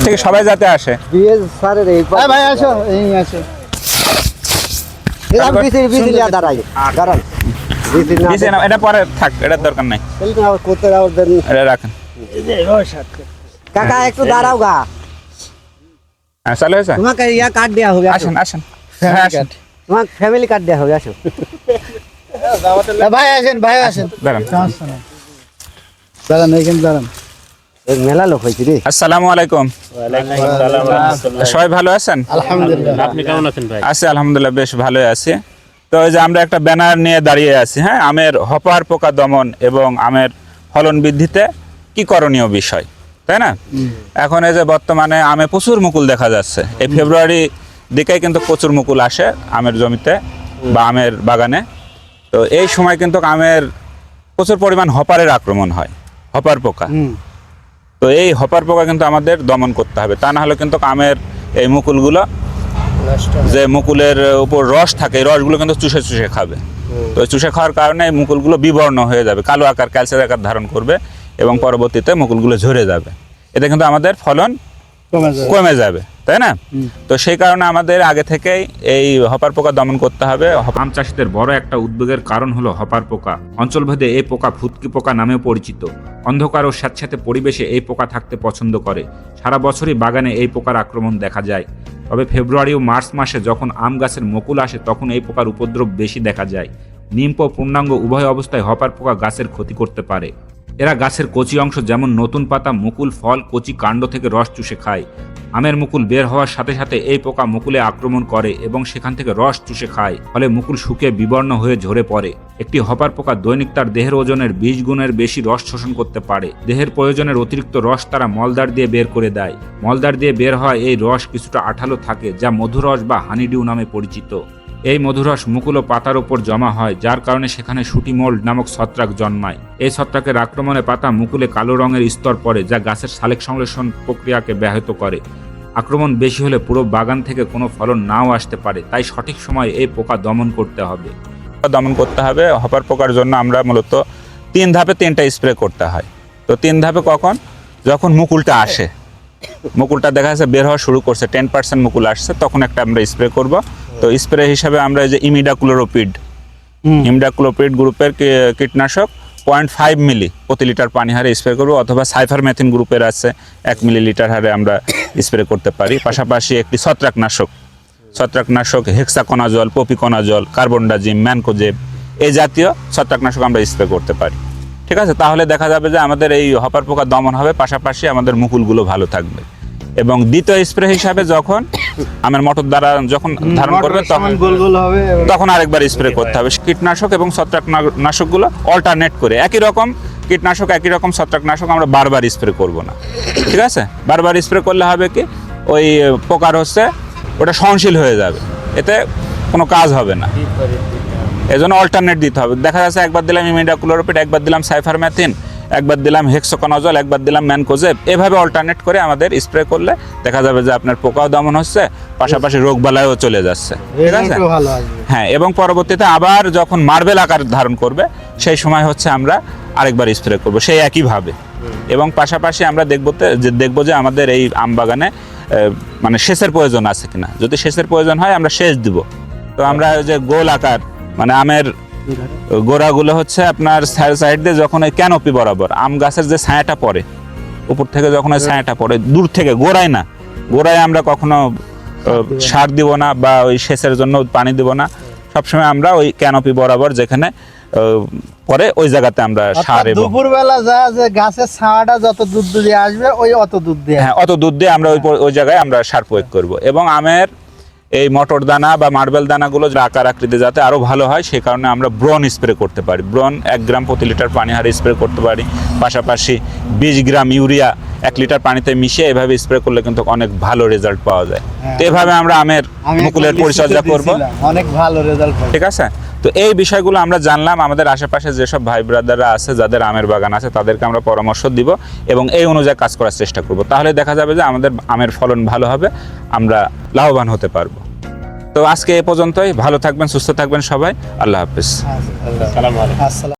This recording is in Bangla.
থেকে সবাই যাতে আসে। বিএস স্যারের এই ভাই আসো, এই আসো। এরা বিসি দাঁড়াই দাঁড়ান। বিসি না, এটা পরে থাক, এটার দরকার নাই। করতে দাও দেন, এটা রাখেন। কাকা একটু দাঁড়াও গা। হ্যাঁ, চালু হয়েছে। তোমাকে ইয়া কার্ড দেওয়া হবে, আসেন আসেন। হ্যাঁ, আসেন। তোমাকে ফ্যামিলি কার্ড দেওয়া হবে, আসো। ভাই আসেন, ভাই আসেন, দাঁড়ান। দাঁড়ান এইখানে দাঁড়ান। মেলা লোক হয়েছে রে। আসসালামু আলাইকুম। সবাই ভালো আছেন? আলহামদুলিল্লাহ। আপনি কেমন আছেন ভাই? আছি আলহামদুলিল্লাহ, বেশ ভালোই আছি। তো এই যে আমরা একটা ব্যানার নিয়ে দাঁড়িয়ে আছি, হ্যাঁ, আমের হপার পোকা দমন এবং আমের ফলন বৃদ্ধিতে কি করণীয় বিষয়, তাই না? এখন এই যে বর্তমানে আমে প্রচুর মুকুল দেখা যাচ্ছে। এই ফেব্রুয়ারি দিকেই কিন্তু প্রচুর মুকুল আসে আমের জমিতে বা আমের বাগানে। তো এই সময় কিন্তু আমের প্রচুর পরিমাণ হপারের আক্রমণ হয়, হপার পোকা। তো এই হপার পোকা কিন্তু আমাদের দমন করতে হবে, তা না হলে কিন্তু আমের এই মুকুলগুলো, যে মুকুলের উপর রস থাকে, এই রসগুলো কিন্তু চুষে চুষে খাবে। তো চুষে খাওয়ার কারণে এই মুকুলগুলো বিবর্ণ হয়ে যাবে, কালো আকার, ক্যালসিয়াম আকার ধারণ করবে এবং পরবর্তীতে মুকুলগুলো ঝরে যাবে। এতে কিন্তু আমাদের ফলন কমে যাবে, তাই না? তো সেই কারণে আমাদের আগে থেকেই এই হপার পোকা দমন করতে হবে। আম চাষিদের বড় একটা উদ্বেগের কারণ হলো হপার পোকা। অঞ্চলভেদে এই পোকা ফুটকি পোকা নামেও পরিচিত। অন্ধকার ও স্যাঁতস্যাঁতে পরিবেশে এই পোকা থাকতে পছন্দ করে। সারা বছরই বাগানে এই পোকার আক্রমণ দেখা যায়। তবে ফেব্রুয়ারি ও মার্চ মাসে যখন আম গাছের মুকুল আসে তখন এই পোকার উপদ্রব বেশি দেখা যায়। নিম্প ও পূর্ণাঙ্গ উভয় অবস্থায় হপার পোকা গাছের ক্ষতি করতে পারে। এরা গাছের কচি অংশ যেমন নতুন পাতা, মুকুল, ফল, কচি কাণ্ড থেকে রস চুষে খায়। আমের মুকুল বের হওয়ার সাথে সাথে এই পোকা মুকুলে আক্রমণ করে এবং সেখান থেকে রস চুষে খায়, ফলে মুকুল শুকিয়ে বিবর্ণ হয়ে ঝরে পড়ে। একটি হপার পোকা দৈনিক তার দেহের ওজনের 20 গুণের বেশি রস শোষণ করতে পারে। দেহের প্রয়োজনের অতিরিক্ত রস তারা মলদ্বার দিয়ে বের করে দেয়। মলদ্বার দিয়ে বের হয় এই রস কিছুটা আঠালো থাকে, যা মধুরস বা হানিডিউ নামে পরিচিত। এই মধুরস মুকুল ও পাতার উপর জমা হয়, যার কারণে সেখানে শুটি মোল্ড নামক ছত্রাক জন্মায়। এই ছত্রাকের আক্রমণে পাতা মুকুলে কালো রঙের স্তর পড়ে, যা গাছের সালেক সংশ্লেষণ প্রক্রিয়াকে ব্যাহত করে। আক্রমণ বেশি হলে পুরো বাগান থেকে কোনো ফলন নাও আসতে পারে, তাই সঠিক সময়ে এই পোকা দমন করতে হবে। হপার পোকার জন্য আমরা মূলত 3 ধাপে 3টা স্প্রে করতে হয়। তো 3 ধাপে কখন? যখন মুকুলটা আসে, মুকুলটা দেখা যাচ্ছে বের হওয়া শুরু করছে, 10% মুকুল আসছে, তখন একটা আমরা স্প্রে করব। তো স্প্রে হিসাবে আমরা এই যে ইমিডাক্লোপিড গ্রুপের কীটনাশক 0.5 মিলি প্রতি লিটার পানি হারে স্প্রে করব, অথবা সাইফারমেথিন গ্রুপের আছে 1 মিলিলিটার হারে আমরা স্প্রে করতে পারি। পাশাপাশি একটি ছত্রাকনাশক হেক্সাকোনাজল, পপিকোনাজল, কার্বনডাজিম, ম্যানকোজেব এই জাতীয় ছত্রাকনাশক আমরা স্প্রে করতে পারি। ঠিক আছে, তাহলে দেখা যাবে যে আমাদের এই হপার পোকা দমন হবে, পাশাপাশি আমাদের মুকুলগুলো ভালো থাকবে। এবং দ্বিতীয় স্প্রে হিসাবে যখন আমের মটর দ্বারা যখন ধারণ করবে তখন আরেকবার স্প্রে করতে হবে। কীটনাশক এবং ছত্রাকনাশকগুলো অল্টারনেট করে, একই রকম কীটনাশক একই রকম ছত্রাকনাশক আমরা বারবার স্প্রে করব না। ঠিক আছে, বারবার স্প্রে করলে হবে কি, ওই পোকার ওটা সহনশীল হয়ে যাবে, এতে কোনো কাজ হবে না। এজন্য অল্টারনেট দিতে হবে। দেখা যাচ্ছে একবার দিলাম ইমিডাক্লোপিড, একবার দিলাম সাইফারমেথিন, একবার দিলাম হেক্সাকোনাজল, একবার দিলাম ম্যানকোজেব, এভাবে অল্টারনেট করে আমাদের স্প্রে করলে দেখা যাবে যে আপনার পোকাও দমন হচ্ছে, পাশাপাশি রোগবালাইও চলে যাচ্ছে। ঠিক আছে, হ্যাঁ। এবং পরবর্তীতে আবার যখন মার্বেল আকার ধারণ করবে সেই সময় আমরা আরেকবার স্প্রে করব সেই একইভাবে। এবং পাশাপাশি আমরা দেখবো যে আমাদের এই আম বাগানে মানে সেচের প্রয়োজন আছে কিনা। যদি সেচের প্রয়োজন হয় আমরা সেচ দিব। তো আমরা যে গোল আকার মানে আমের গোড়াগুলো আপনার সাইড দিয়ে যখন ওই ক্যানোপি বরাবর আম গাছের যে ছায়াটা পড়ে, উপর থেকে যখন ওই ছায়াটা পড়ে, দূর থেকে, গোড়ায় আমরা কখনো সার দিব না বা ওই সেচের জন্য পানি দিব না। সবসময় আমরা ওই ক্যানোপি বরাবর যেখানে পরে ওই জায়গাতে আমরা সার, এবং দুপুরবেলা যে গাছের ছায়াটা যত দুধ দিয়ে আসবে অত দুধ দিয়ে আমরা ওই জায়গায় আমরা সার প্রয়োগ করব। এবং আমের এই মটর দানা বা মার্বেল দানাগুলো আকার আকৃতি যাতে আরো ভালো হয় সেই কারণে আমরা ব্রন স্প্রে করতে পারি। ব্রন 1 গ্রাম প্রতি লিটার পানি হারে স্প্রে করতে পারি। পাশাপাশি 20 গ্রাম ইউরিয়া 1 লিটার পানিতে মিশিয়ে এভাবে স্প্রে করলে কিন্তু অনেক ভালো রেজাল্ট পাওয়া যায়। তো এভাবে আমরা আমের মুকুলের পরিচর্যা করব, অনেক ভালো রেজাল্ট পাবো। ঠিক আছে, তো এই বিষয়গুলো আমরা জানলাম। আমাদের আশেপাশে যেসব ভাই ব্রাদাররা আছে যাদের আমের বাগান আছে তাদেরকে আমরা পরামর্শ দিব এবং এই অনুযায়ী কাজ করার চেষ্টা করব। তাহলে দেখা যাবে যে আমাদের আমের ফলন ভালো হবে, আমরা লাভবান হতে পারবো। তো আজকে এ পর্যন্তই। ভালো থাকবেন, সুস্থ থাকবেন সবাই। আল্লাহ হাফেজ।